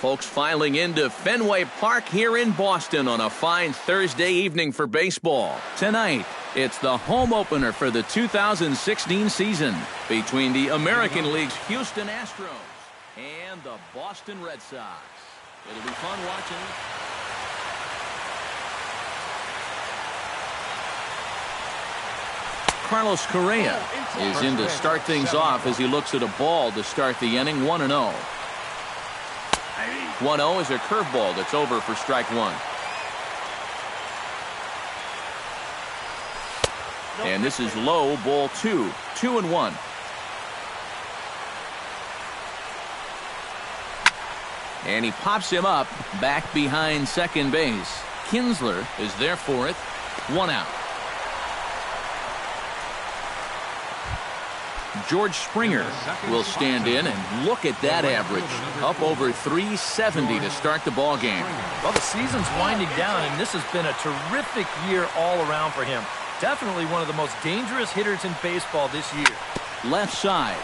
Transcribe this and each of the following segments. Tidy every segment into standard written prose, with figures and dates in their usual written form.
Folks filing into Fenway Park here in Boston on a fine Thursday evening for baseball. Tonight, it's the home opener for the 2016 season between the American League's Houston Astros and the Boston Red Sox. It'll be fun watching. Carlos Correa is in to start things off as he looks at a ball to start the inning. 1-0. 1-0 is a curveball that's over for strike one. And this is low, ball 2. 2-1. And he pops him up back behind second base. Kinsler is there for it. 1 out. George Springer will stand in, and look at that average, up over 370 to start the ball game. Well, the season's winding down, and this has been a terrific year all around for him. Definitely one of the most dangerous hitters in baseball this year. Left side,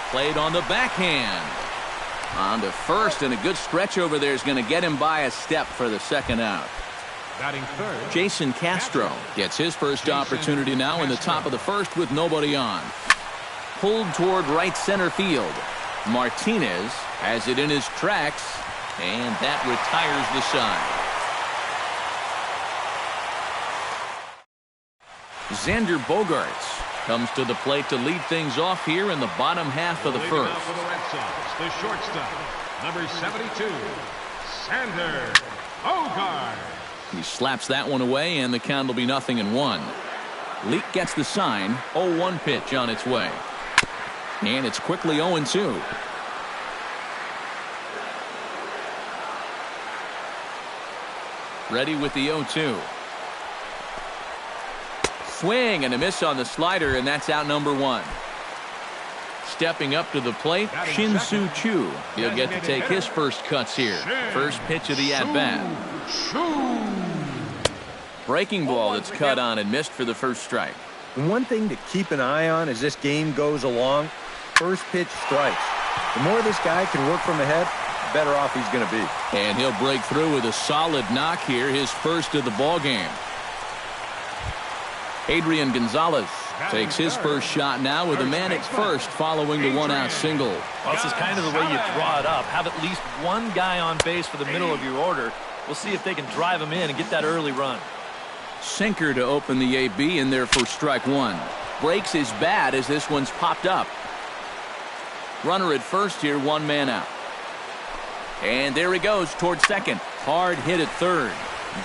played on the backhand. On to first, and a good stretch over there is going to get him by a step for the second out. Batting third, Jason Castro gets his first opportunity now in the top of the first with nobody on. Pulled toward right center field. Martinez has it in his tracks, and that retires the side. Xander Bogaerts comes to the plate to lead things off here in the bottom half of the first. for the Red Sox, the shortstop, number 72, Xander Bogaerts. He slaps that one away, and the count will be 0-1. Leake gets the sign. 0-1 pitch on its way. And it's quickly 0-2. Ready with the 0-2. Swing and a miss on the slider, and that's out number 1. Stepping up to the plate, Shin-Soo Choo. He'll get to take his first cuts here. First pitch of the at-bat. Breaking ball that's cut on and missed for the first strike. One thing to keep an eye on as this game goes along, first pitch strikes. The more this guy can work from ahead, the better off he's going to be. And he'll break through with a solid knock here, his first of the ball game. Adrian Gonzalez takes his first shot now with a man at first following the 1-out single. Well, this is kind of the way you draw it up. Have at least one guy on base for the middle of your order. We'll see if they can drive him in and get that early run. Sinker to open the AB in there for strike one. Breaks his bat as this one's popped up. Runner at first here, 1 man out. And there he goes towards second. Hard hit at third.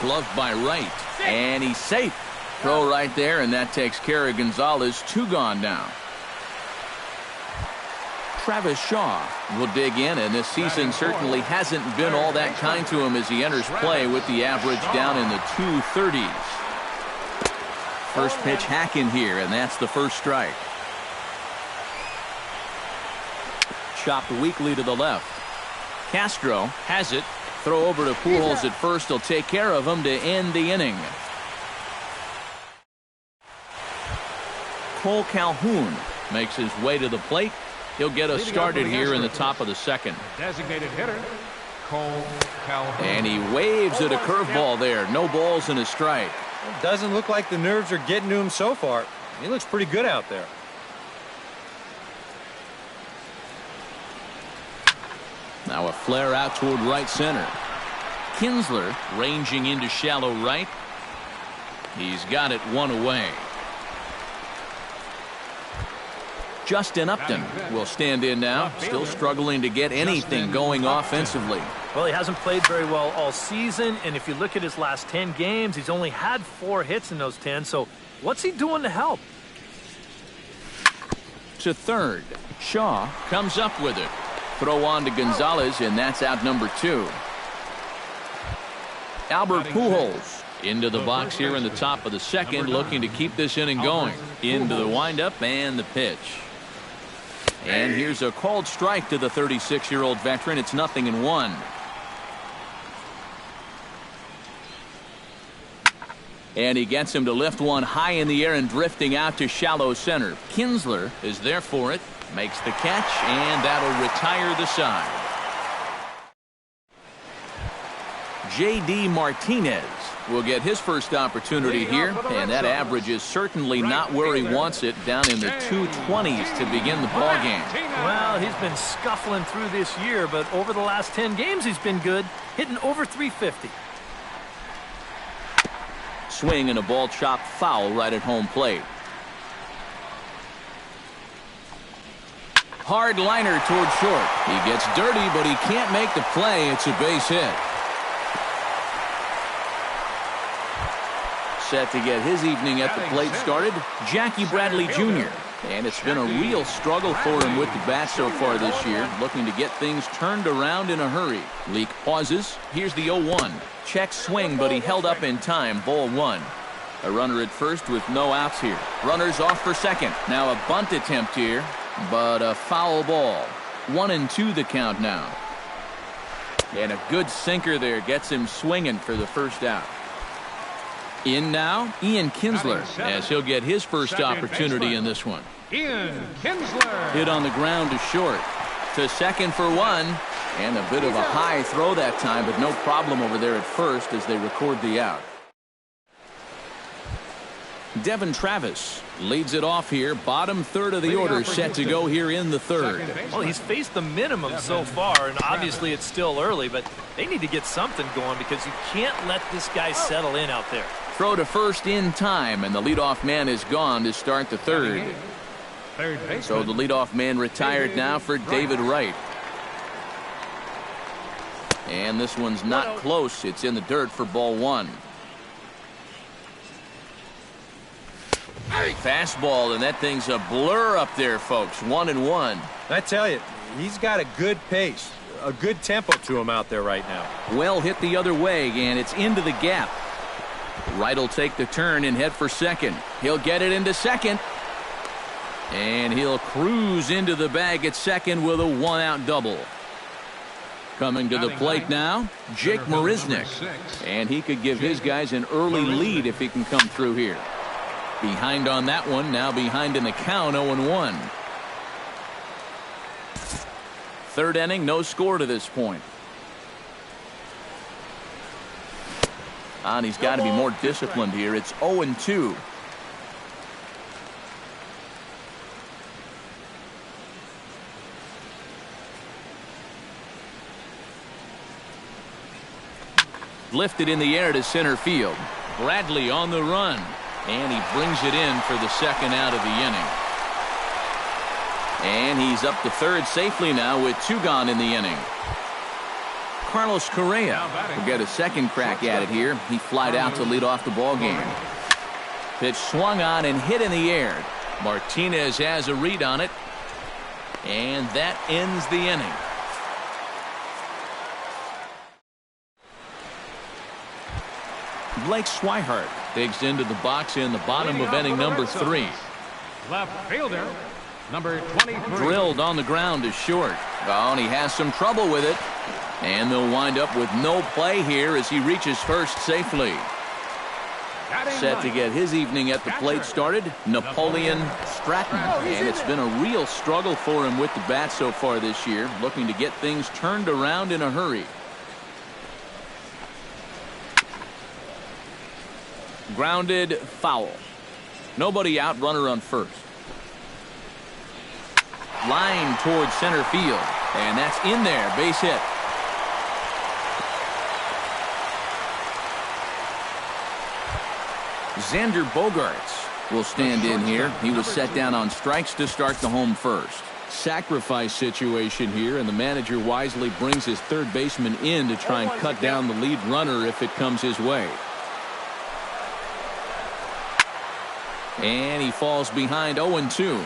Gloved by right. And he's safe. Throw right there, and that takes care of Gonzalez. 2 gone now. Travis Shaw will dig in, and this season certainly hasn't been all that kind to him as he enters play with the average down in the 230s. First pitch hacking here, and that's the first strike. Chopped weakly to the left. Castro has it. Throw over to Pujols at first. He'll take care of him to end the inning. Cole Calhoun makes his way to the plate. He'll get us started here in the top of the second. Designated hitter, Cole Calhoun. And he waves at a curveball there. No balls and a strike. It doesn't look like the nerves are getting to him so far. He looks pretty good out there. Now a flare out toward right center. Kinsler ranging into shallow right. He's got it 1 away. Justin Upton will stand in now, still struggling to get anything going offensively. Well, he hasn't played very well all season, and if you look at his last 10 games, he's only had 4 hits in those 10, so what's he doing to help? To third. Shaw comes up with it. Throw on to Gonzalez, and that's out number 2. Albert Pujols into the box here in the top of the second, looking to keep this inning going. Into the windup and the pitch. And here's a called strike to the 36-year-old veteran. It's 0-1. And he gets him to lift one high in the air and drifting out to shallow center. Kinsler is there for it. Makes the catch, and that'll retire the side. J.D. Martinez will get his first opportunity here, and that average is certainly not where he wants it, down in the 220s to begin the ball game. Well, he's been scuffling through this year, but over the last 10 games he's been good, hitting over 350. Swing and a ball chopped foul right at home plate. Hard liner toward short. He gets dirty, but he can't make the play. It's a base hit. Set to get his evening at the plate started, Jackie Bradley Jr. And it's been a real struggle for him with the bat so far this year, looking to get things turned around in a hurry. Leak pauses. Here's the 0-1. Check swing, but he held up in time. Ball one. A runner at first with no outs here. Runners off for second. Now a bunt attempt here, but a foul ball. 1-2 the count now. And a good sinker there gets him swinging for the first out. In now, Ian Kinsler, as he'll get his first opportunity in this one. Ian Kinsler. Hit on the ground to short. To second for one. And a bit of a high throw that time, but no problem over there at first as they record the out. Devin Travis leads it off here. Bottom third of the order set to go here in the third. Well, he's faced the minimum so far, and obviously it's still early, but they need to get something going because you can't let this guy settle in out there. Throw to first in time, and the leadoff man is gone to start the third. So the leadoff man retired now for David Wright. And this one's not close. It's in the dirt for ball one. Fastball, and that thing's a blur up there, folks. 1-1. I tell you, he's got a good pace, a good tempo to him out there right now. Well hit the other way, and it's into the gap. Wright will take the turn and head for second. He'll get it into second. And he'll cruise into the bag at second with a one-out double. Coming to the plate now, Jake Marisnick. And he could give his guys an early lead if he can come through here. Behind on that one, now behind in the count, 0-1. Third inning, no score to this point. And he's got to be more disciplined here. It's 0-2. Lifted in the air to center field. Bradley on the run. And he brings it in for the second out of the inning. And he's up to third safely now with two gone in the inning. Carlos Correa will get a second crack at it here. He flied out to lead off the ball game. Pitch swung on and hit in the air. Martinez has a read on it. And that ends the inning. Blake Swihart digs into the box in the bottom of inning number 3. Left fielder, number 23. Drilled on the ground to short. Oh, and he has some trouble with it. And they'll wind up with no play here as he reaches first safely. Set to get his evening at the plate started, Napoleon Stratton. And it's been a real struggle for him with the bat so far this year, looking to get things turned around in a hurry. Grounded foul. Nobody out, runner on first. Line towards center field. And that's in there, base hit. Xander Bogaerts will stand in here. He was set down on strikes to start the home first. Sacrifice situation here, and the manager wisely brings his third baseman in to try and cut down the lead runner if it comes his way. And he falls behind 0-2.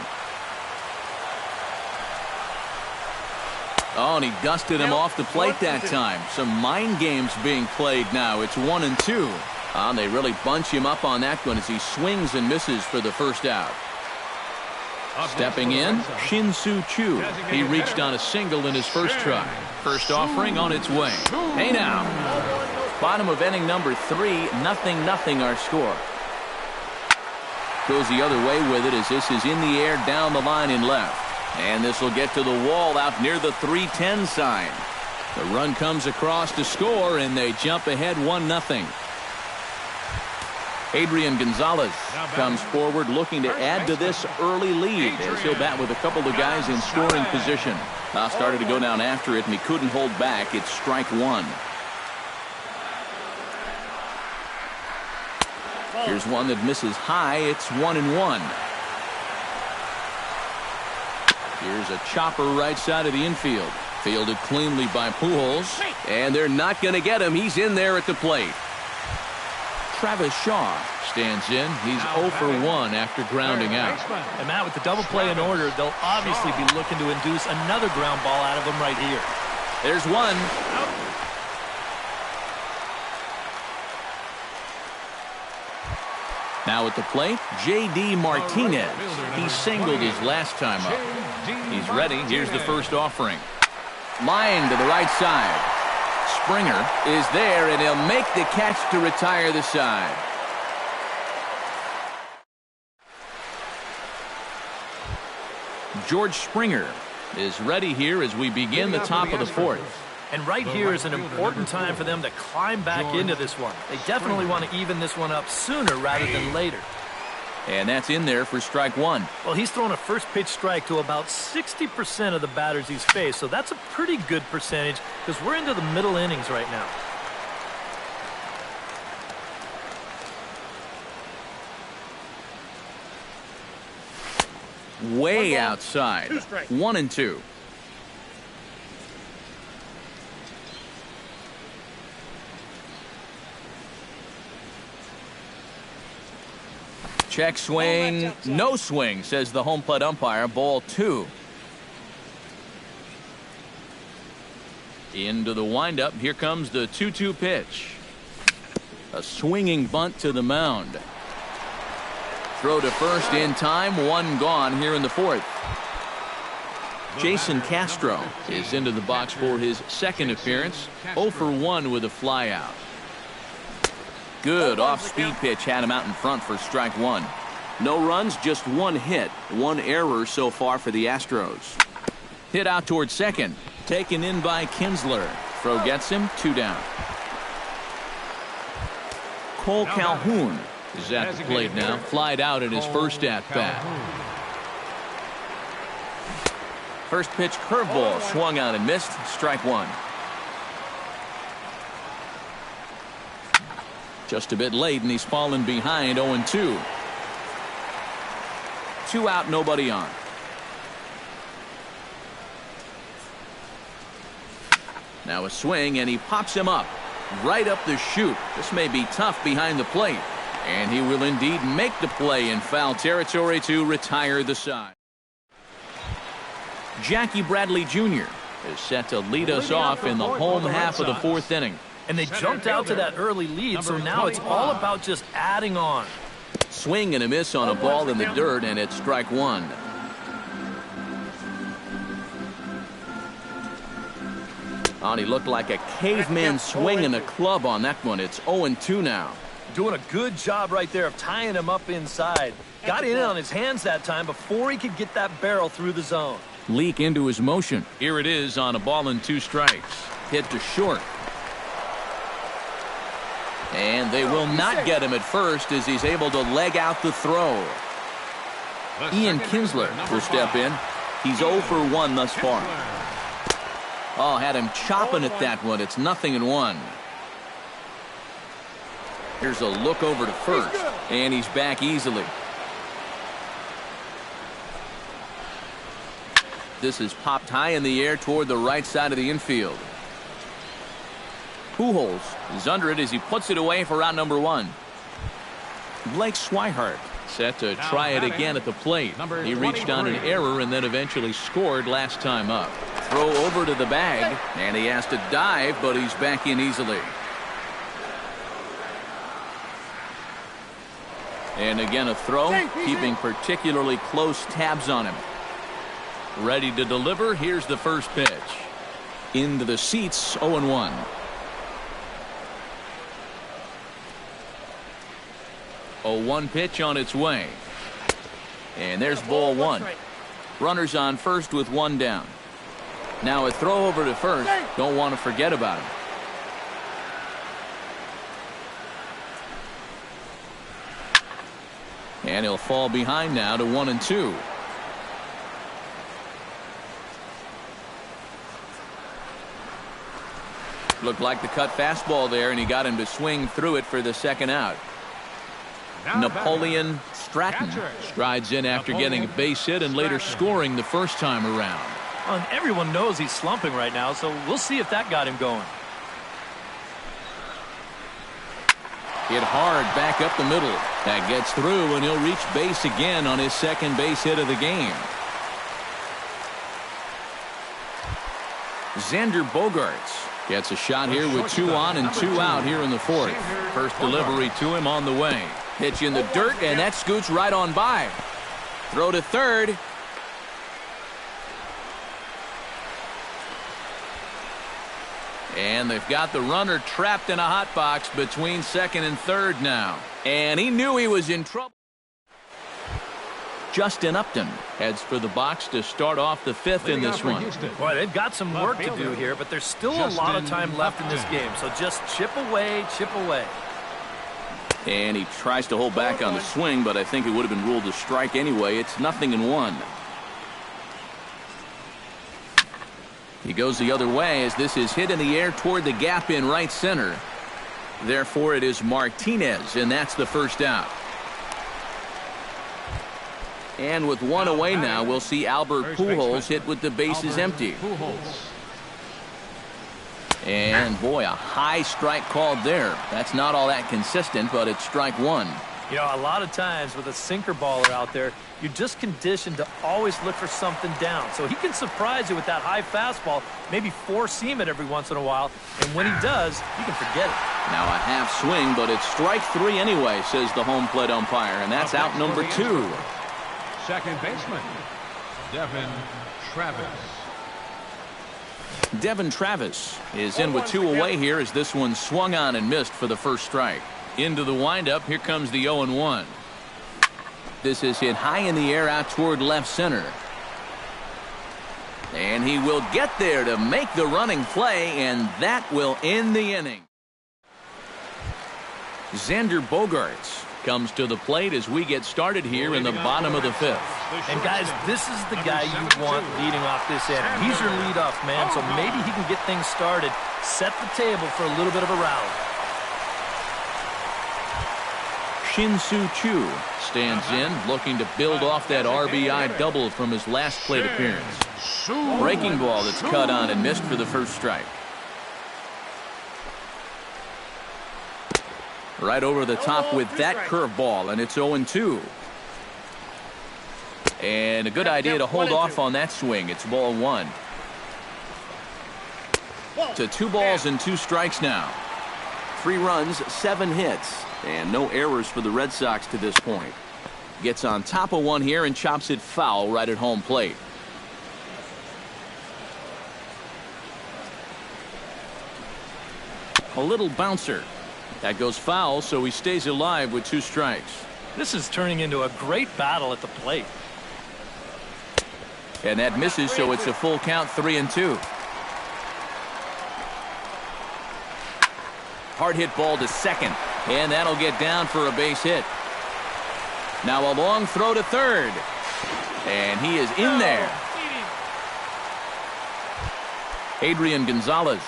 Oh, and he dusted him off the plate that time. Some mind games being played now. It's 1-2. And they really bunch him up on that one as he swings and misses for the first out. Stepping in, Shin-Soo Choo. He reached on a single in his first try. First offering on its way. Hey now. Bottom of inning number 3, 0-0 our score. Goes the other way with it as this is in the air down the line in left. And this will get to the wall out near the 310 sign. The run comes across to score, and they jump ahead 1-0. Adrian Gonzalez comes forward looking to add to this early lead as he'll bat with a couple of guys in scoring position. Now started to go down after it, and he couldn't hold back. It's strike one. Here's one that misses high. It's 1-1. Here's a chopper right side of the infield. Fielded cleanly by Pujols. And they're not going to get him. He's in there at the plate. Travis Shaw stands in. He's 0 for 1 after grounding out. And Matt, with the double play in order, they'll obviously be looking to induce another ground ball out of him right here. There's one. Now at the plate, J.D. Martinez. He singled his last time up. He's ready. Here's the first offering. Line to the right side. Springer is there, and he'll make the catch to retire the side. George Springer is ready here as we begin the top of the fourth. And right here is an important time for them to climb back into this one. They definitely want to even this one up sooner rather than later. And that's in there for strike one. Well, he's thrown a first pitch strike to about 60% of the batters he's faced, so that's a pretty good percentage because we're into the middle innings right now. Way outside. 1-2. Check swing, no swing, says the home plate umpire. Ball 2. Into the windup. Here comes the 2-2 pitch. A swinging bunt to the mound. Throw to first in time. One gone here in the fourth. Jason Castro is into the box for his second appearance. 0 for 1 with a flyout. Good off-speed pitch had him out in front for strike one. No runs, just one hit. One error so far for the Astros. Hit out towards second. Taken in by Kinsler. Throw gets him. 2 down. Cole Calhoun is at the plate now. Flied out at his first at-bat. First pitch curveball swung out and missed. Strike one. Just a bit late, and he's fallen behind 0-2. 2 out, nobody on. Now a swing, and he pops him up. Right up the chute. This may be tough behind the plate. And he will indeed make the play in foul territory to retire the side. Jackie Bradley Jr. is set to lead us off in the home half of the fourth inning. And they jumped out to that early lead, so now it's all about just adding on. Swing and a miss on a ball in the dirt, and it's strike one. Oh, he looked like a caveman swinging a club on that one. It's 0-2 now. Doing a good job right there of tying him up inside. Got in on his hands that time before he could get that barrel through the zone. Leak into his motion. Here it is on a ball and 2 strikes. Hit to short. And they will not get him at first as he's able to leg out the throw. Ian Kinsler will step in. He's 0 for 1 thus far. Oh, had him chopping at that one. It's 0-1. Here's a look over to first, and he's back easily. This is popped high in the air toward the right side of the infield. Pujols is under it as he puts it away for out number 1. Blake Swihart set to try it again at the plate. He reached on an error and then eventually scored last time up. Throw over to the bag, and he has to dive, but he's back in easily. And again a throw, keeping particularly close tabs on him. Ready to deliver. Here's the first pitch. Into the seats, 0-1. 0-1 pitch on its way. And there's ball 1. Runners on first with 1 down. Now a throw over to first. Don't want to forget about him. And he'll fall behind now to 1-2. Looked like the cut fastball there, and he got him to swing through it for the second out. Napoleon Stratton strides in after getting a base hit and later scoring the first time around. Well, and everyone knows he's slumping right now, so we'll see if that got him going. Hit hard back up the middle. That gets through, and he'll reach base again on his second base hit of the game. Xander Bogaerts gets a shot here with 2 on and 2 out here in the fourth. First delivery to him on the way. Pitch in the dirt, and that scoots right on by. Throw to third. And they've got the runner trapped in a hot box between second and third now. And he knew he was in trouble. Justin Upton heads for the box to start off the fifth in this one. Boy, they've got some work to do here, but there's still a lot of time left in this game. So just chip away, chip away. And he tries to hold back on the swing, but I think it would have been ruled a strike anyway. It's 0-1. He goes the other way as this is hit in the air toward the gap in right center. Therefore, it is Martinez, and that's the first out. And with one away now, we'll see Albert Pujols hit with the bases empty. And boy, a high strike called there. That's not all that consistent, but it's strike one. You know, a lot of times with a sinker baller out there, you're just conditioned to always look for something down. So he can surprise you with that high fastball, maybe four-seam it every once in a while. And when he does, you can forget it. Now a half swing, but it's strike three anyway, says the home plate umpire. And that's out number 2. Second baseman, Devin Travis. Devin Travis is in with 2 away here as this one swung on and missed for the first strike. Into the windup, here comes the 0-1. This is hit high in the air out toward left center. And he will get there to make the running play, and that will end the inning. Xander Bogaerts comes to the plate as we get started here in the bottom of the 5th. And guys, this is the guy you want leading off this inning. He's your leadoff man, so maybe he can get things started, set the table for a little bit of a rally. Shin-Soo Choo stands in, looking to build off that RBI double from his last plate appearance. Breaking ball that's cut on and missed for the first strike. Right over the top with that curveball, and it's 0-2. And a good idea to hold off on that swing. It's ball 1. To 2 balls and 2 strikes now. 3 runs, 7 hits, and no errors for the Red Sox to this point. Gets on top of one here and chops it foul right at home plate. A little bouncer. That goes foul, so he stays alive with 2 strikes. This is turning into a great battle at the plate. And that misses, so it's a full count, 3-2. Hard hit ball to second, and that'll get down for a base hit. Now a long throw to third, and he is in there. Adrian Gonzalez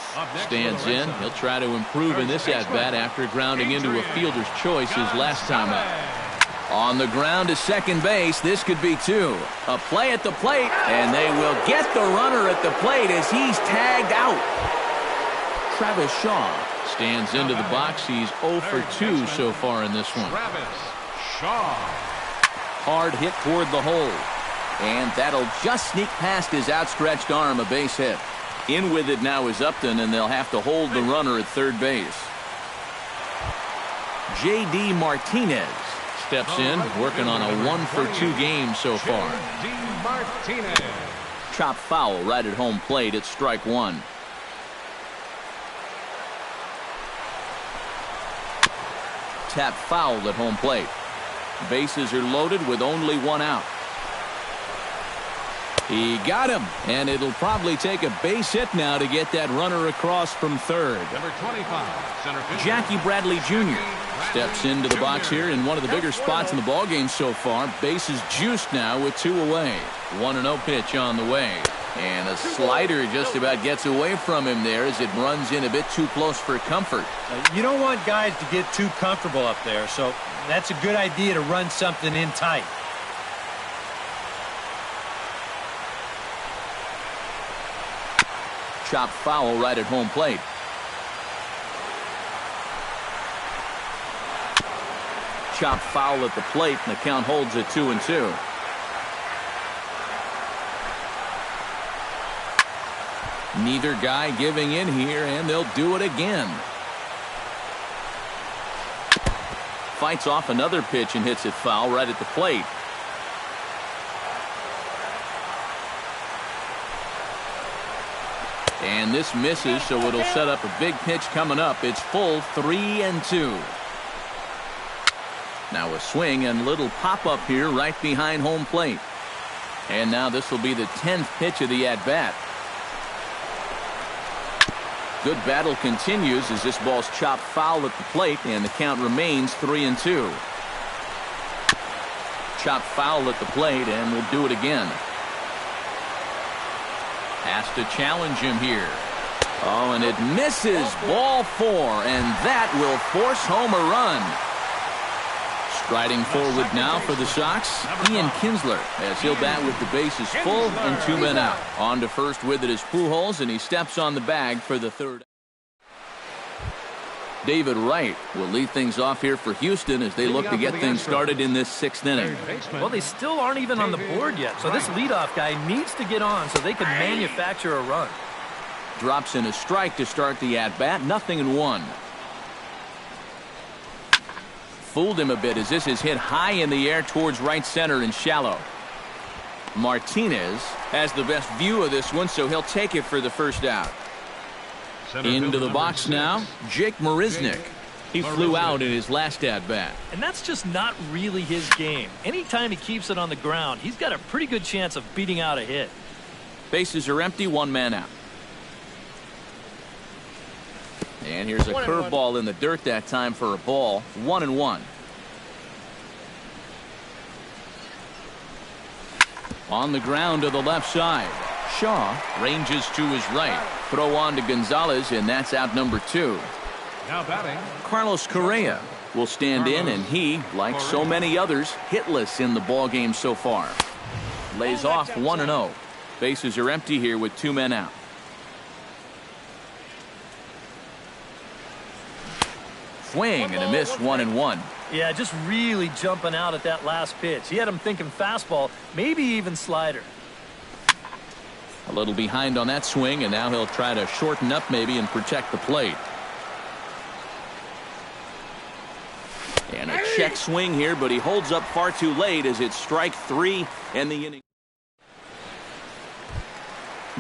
stands in. He'll try to improve in this at-bat after grounding into a fielder's choice his last time out. On the ground to second base, this could be 2. A play at the plate, and they will get the runner at the plate as he's tagged out. Travis Shaw stands into the box. He's 0 for 2 so far in this one. Travis Shaw. Hard hit toward the hole, and that'll just sneak past his outstretched arm, a base hit. In with it now is Upton, and they'll have to hold the runner at third base. J.D. Martinez steps in, working on a 1 for 2 game so far. J.D. Martinez. Chop foul right at home plate. It's strike 1. Tap foul at home plate. Bases are loaded with only 1 out. He got him, and it'll probably take a base hit now to get that runner across from third. Number 25, center fielder Jackie Bradley Jr. steps into the box here in one of the bigger spots in the ballgame so far. Bases juiced now with 2 away. 1-0 pitch on the way. And a slider just about gets away from him there as it runs in a bit too close for comfort. You don't want guys to get too comfortable up there, so that's a good idea to run something in tight. Chopped foul right at home plate. Chopped foul at the plate, and the count holds at 2-2. Neither guy giving in here, and they'll do it again. Fights off another pitch and hits it foul right at the plate. And this misses, so it'll set up a big pitch coming up. It's full 3-2. Now a swing and little pop-up here right behind home plate. And now this will be the 10th pitch of the at-bat. Good battle continues as this ball's chopped foul at the plate, and the count remains 3-2. Chopped foul at the plate, and we'll do it again. Has to challenge him here. Oh, and it misses. Ball 4, and that will force home a run. Striding forward now for the Sox, Ian Kinsler, as he'll bat with the bases full and 2 men out. On to first with it is Pujols, and he steps on the bag for the third. David Wright will lead things off here for Houston as they look to get things started in this 6th inning. Well, they still aren't even on the board yet, so this leadoff guy needs to get on so they can manufacture a run. Drops in a strike to start the at-bat, 0-1. Fooled him a bit as this is hit high in the air towards right center and shallow. Martinez has the best view of this one, so he'll take it for the first out. Into the box now, Jake Marisnick. He flew out in his last at-bat. And that's just not really his game. Anytime he keeps it on the ground, he's got a pretty good chance of beating out a hit. Bases are empty, 1 man out. And here's a curveball in the dirt that time for a ball. 1-1. On the ground to the left side. Shaw ranges to his right. Throw on to Gonzalez, and that's out number 2. now batting. Carlos Correa will stand in, and he, like so many others, hitless in the ballgame so far. Lays off 1-0. Bases are empty here with 2 men out. Swing and a miss, 1-1. Yeah, just really jumping out at that last pitch. He had him thinking fastball, maybe even slider. A little behind on that swing, and now he'll try to shorten up maybe and protect the plate. And a check swing here, but he holds up far too late as it's strike 3 and the inning.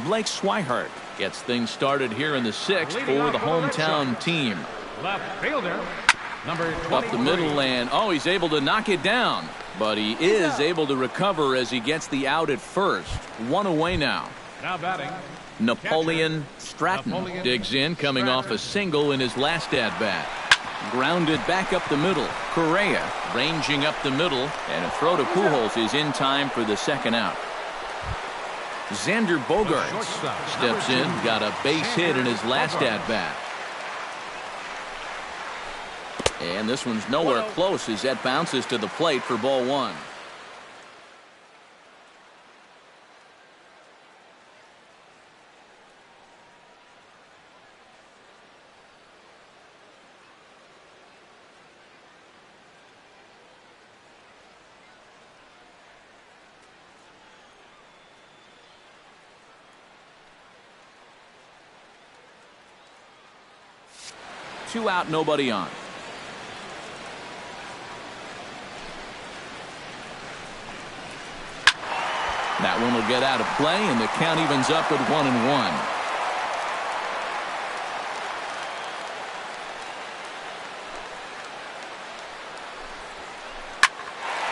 Blake Swihart gets things started here in the 6th for the hometown team. Left fielder, number 20. Up the middle, and he's able to knock it down, but he is able to recover as he gets the out at first. 1 away now. Now batting, Napoleon Stratton digs in, coming off a single in his last at-bat. Grounded back up the middle. Correa ranging up the middle, and a throw to Pujols is in time for the 2nd out. Xander Bogaerts steps in, got a base hit in his last at-bat. And this one's nowhere close as that bounces to the plate for ball 1. Two out, nobody on. That one will get out of play, and the count evens up at 1-1.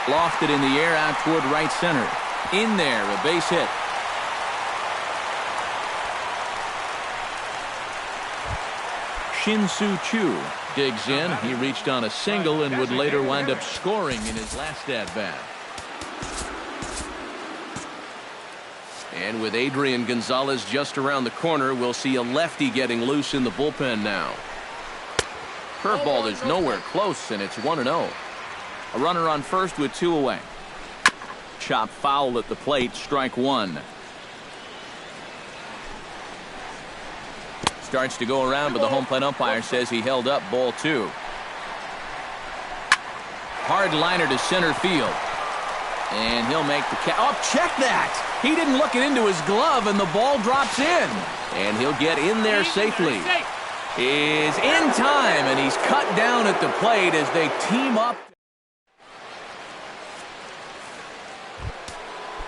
Lofted in the air out toward right center. In there, a base hit. Shin-Soo Choo digs in. He reached on a single and would later wind up scoring in his last at-bat. And with Adrian Gonzalez just around the corner, we'll see a lefty getting loose in the bullpen now. Curveball is nowhere close, and it's 1-0. A runner on first with 2 away. Chop foul at the plate, strike 1. Starts to go around, but the home plate umpire says he held up, ball 2. Hard liner to center field. And he'll make the catch. Oh, check that! He didn't look it into his glove, and the ball drops in. And he'll get in there safely. Is in time, and he's cut down at the plate as they team up.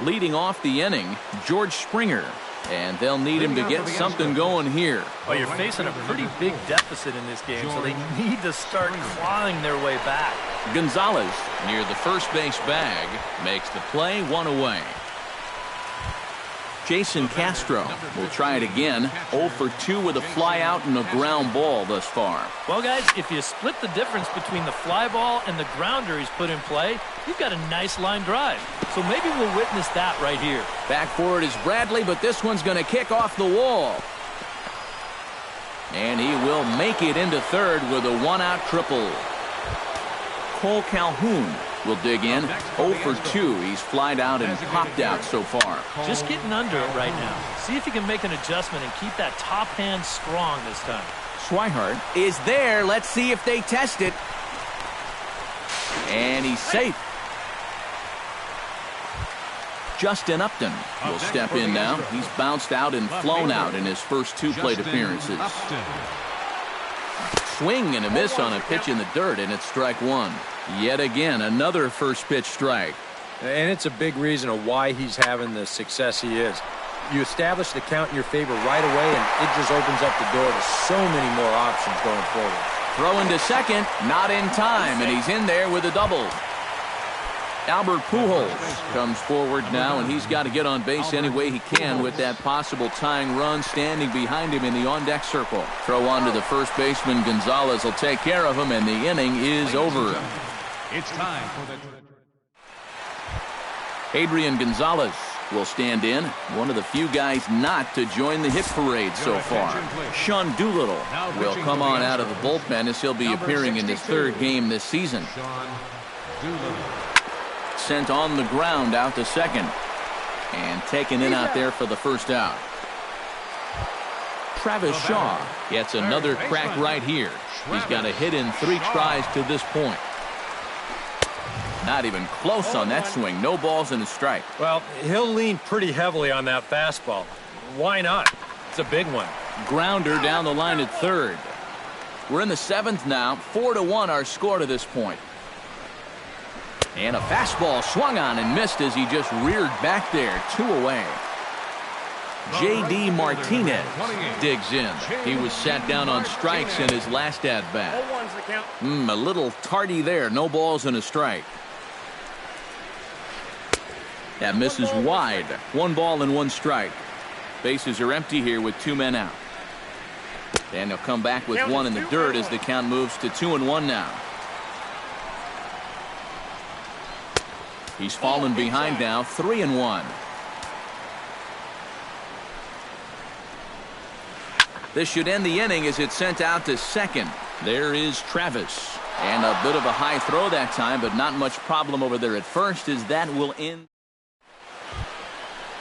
Leading off the inning, George Springer. And they'll need him to get something going here. Well, you're facing a pretty big deficit in this game, so they need to start clawing their way back. Gonzalez, near the first base bag, makes the play, 1 away. Jason Castro will try it again. 0 for 2 with a fly out and a ground ball thus far. Well, guys, if you split the difference between the fly ball and the grounder he's put in play, you've got a nice line drive. So maybe we'll witness that right here. Back for it is Bradley, but this one's going to kick off the wall. And he will make it into third with a 1-out triple. Cole Calhoun will dig in. 0 for 2. He's flied out and popped out so far. Just getting under it right now. See if he can make an adjustment and keep that top hand strong this time. Swihart is there. Let's see if they test it. And he's safe. Justin Upton will step in now. He's bounced out and flown out in his first 2 plate appearances. Swing and a miss on a pitch in the dirt, and it's strike 1. Yet again, another first pitch strike. And it's a big reason of why he's having the success he is. You establish the count in your favor right away, and it just opens up the door to so many more options going forward. Throw into second, not in time, and he's in there with a double. Albert Pujols comes forward now, and he's got to get on base any way he can with that possible tying run standing behind him in the on-deck circle. Throw on to the first baseman. Gonzalez will take care of him, and the inning is over. It's time for the... Adrian Gonzalez will stand in. One of the few guys not to join the hit parade so far. Sean Doolittle will come on out of the bullpen as he'll be appearing in his 3rd game this season. Sent on the ground out to second. And taken in out there for the first out. Travis Shaw gets another crack right here. He's got a hit in 3 tries to this point. Not even close on that swing. No balls and a strike. Well, he'll lean pretty heavily on that fastball. Why not? It's a big one. Grounder down the line at third. We're in the 7th now. 4-1 our score to this point. And a fastball swung on and missed as he just reared back there. 2 away. J.D. Martinez digs in. He was sat down on strikes in his last at-bat. A little tardy there. No balls and a strike. That misses wide. 1 ball and 1 strike. Bases are empty here with 2 men out. And he'll come back with 1 in the dirt as the count moves to 2-1 now. He's fallen behind now, 3-1. This should end the inning as it's sent out to second. There is Travis. And a bit of a high throw that time, but not much problem over there at first as that will end.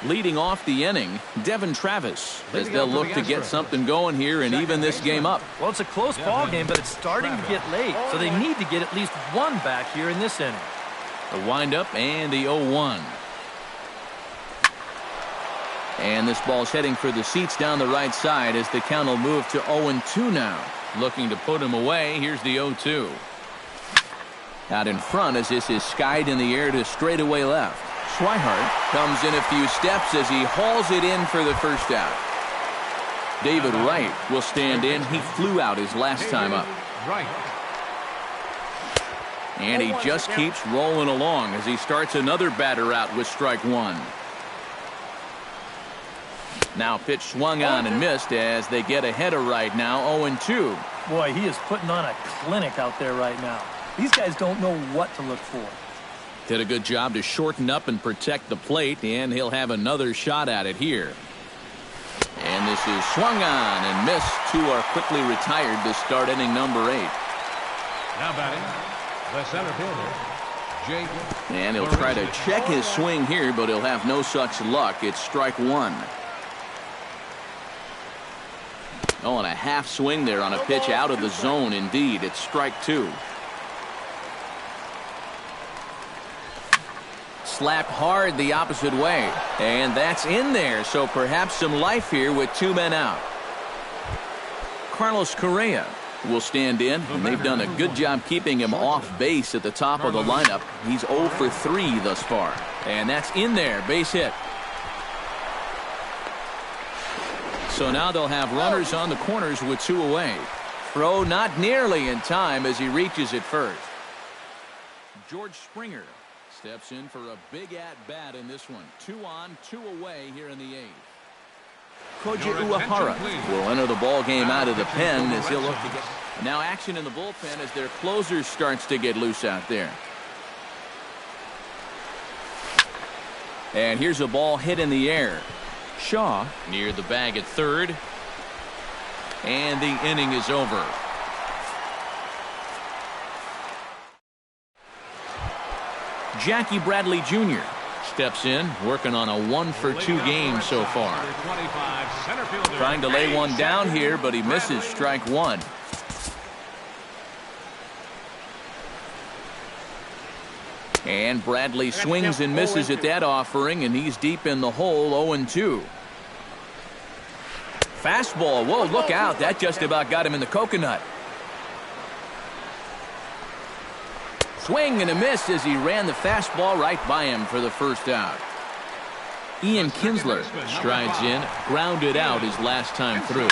Leading off the inning, Devin Travis, as they'll look to get something going here and even this game up. Well, it's a close ball game, but it's starting to get late, so they need to get at least 1 back here in this inning. The windup and the 0-1. And this ball's heading for the seats down the right side as the count will move to 0-2 now. Looking to put him away. Here's the 0-2. Out in front as this is skied in the air to straightaway left. Swihart comes in a few steps as he hauls it in for the first out. David Wright will stand in. He flew out his last time up. And he just keeps rolling along as he starts another batter out with strike 1. Now pitch swung on and missed as they get ahead of Wright now 0-2. Boy, he is putting on a clinic out there right now. These guys don't know what to look for. Did a good job to shorten up and protect the plate, and he'll have another shot at it here. And this is swung on and missed. Two are quickly retired to start inning number 8. Now batting, the center fielder, Jake. And he'll try to check his swing here, but he'll have no such luck. It's strike 1. Oh, and a half swing there on a pitch out of the zone. Indeed, it's strike 2. Slapped hard the opposite way, and that's in there, so perhaps some life here with 2 men out. Carlos Correa will stand in, and they've done a good job keeping him off base at the top of the lineup. He's 0 for 3 thus far, and that's in there, base hit. So now they'll have runners on the corners with 2 away. Throw not nearly in time as he reaches it first. George Springer steps in for a big at-bat in this one. 2 on, 2 away here in the 8th. Koji Uehara will enter the ball game out of the pen as he'll look to get. Now action in the bullpen as their closer starts to get loose out there. And here's a ball hit in the air. Shaw near the bag at third. And the inning is over. Jackie Bradley Jr. steps in, working on a 1 for 2 game so far. Trying to lay one down here, but he misses strike 1. And Bradley swings and misses at that offering, and he's deep in the hole, 0-2. Fastball, whoa, look out, that just about got him in the coconut. Swing and a miss as he ran the fastball right by him for the first out. Ian Kinsler strides in, grounded out his last time through.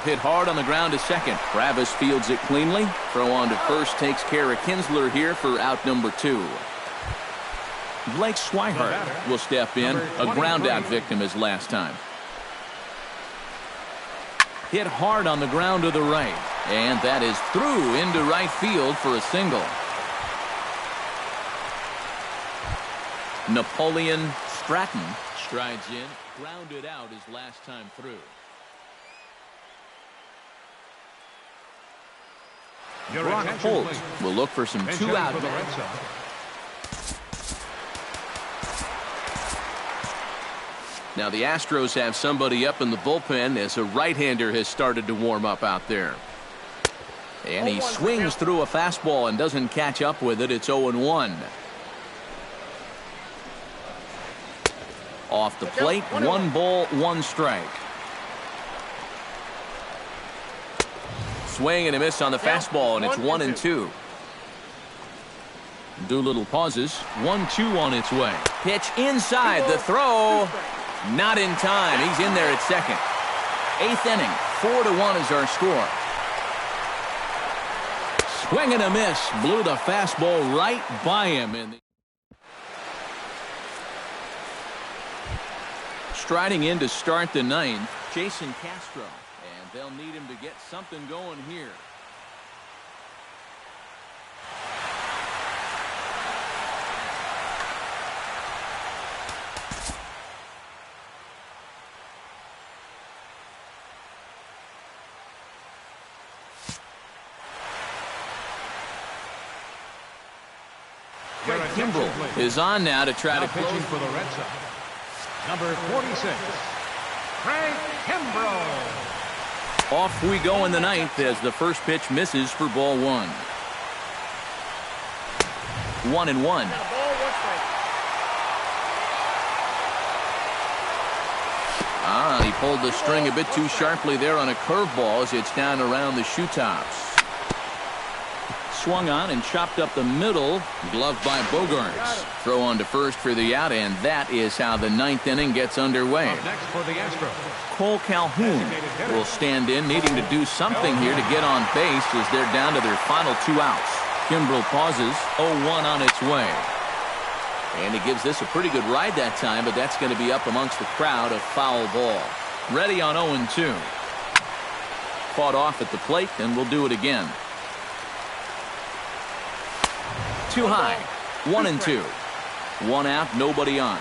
Hit hard on the ground to second. Travis fields it cleanly. Throw on to first takes care of Kinsler here for out number 2. Blake Swihart will step in, a ground out victim his last time. Hit hard on the ground to the right, and that is through into right field for a single. Napoleon Stratton strides in, grounded out his last time through. Brock Holt will look for some 2-out. Now the Astros have somebody up in the bullpen as a right-hander has started to warm up out there. And he swings through a fastball and doesn't catch up with it. It's 0-1. Off the plate, 1 ball, 1 strike. Swing and a miss on the fastball, and it's 1-2. Doolittle pauses. 1-2 on its way. Pitch inside. The throw. Not in time. He's in there at second. 8th inning. 4-1 is our score. Swing and a miss. Blew the fastball right by him. Striding in to start the 9th, Jason Castro. And they'll need him to get something going here. Craig Kimbrell is on now to try to close for the Red Sox. Number 46, Craig Kimbrell. Off we go in the 9th as the first pitch misses for ball 1. 1-1. He pulled the string a bit too sharply there on a curveball as it's down around the shoe tops. Swung on and chopped up the middle. Gloved by Bogaerts. Throw on to first for the out, and that is how the 9th inning gets underway. Next for the Astros, Cole Calhoun will stand in, needing to do something here to get on base as they're down to their final 2 outs. Kimbrell pauses, 0-1 on its way. And he gives this a pretty good ride that time, but that's going to be up amongst the crowd, a foul ball. Ready on 0-2. Fought off at the plate, and will do it again. Too high. 1-2. 1 out, nobody on.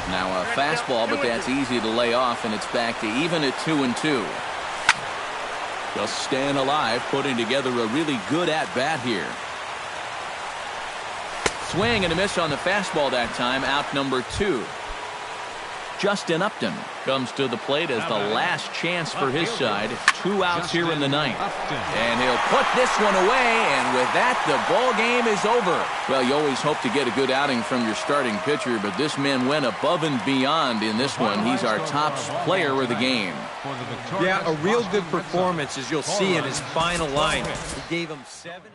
Now a fastball, but that's easy to lay off, and it's back to even at 2-2. Just staying alive, putting together a really good at-bat here. Swing and a miss on the fastball that time. Out number 2. Justin Upton comes to the plate as the last chance for his side. 2 outs here in the ninth. And he'll put this one away, and with that, the ball game is over. Well, you always hope to get a good outing from your starting pitcher, but this man went above and beyond in this one. He's our top player of the game. Yeah, a real good performance, as you'll see in his final line. He gave him 7.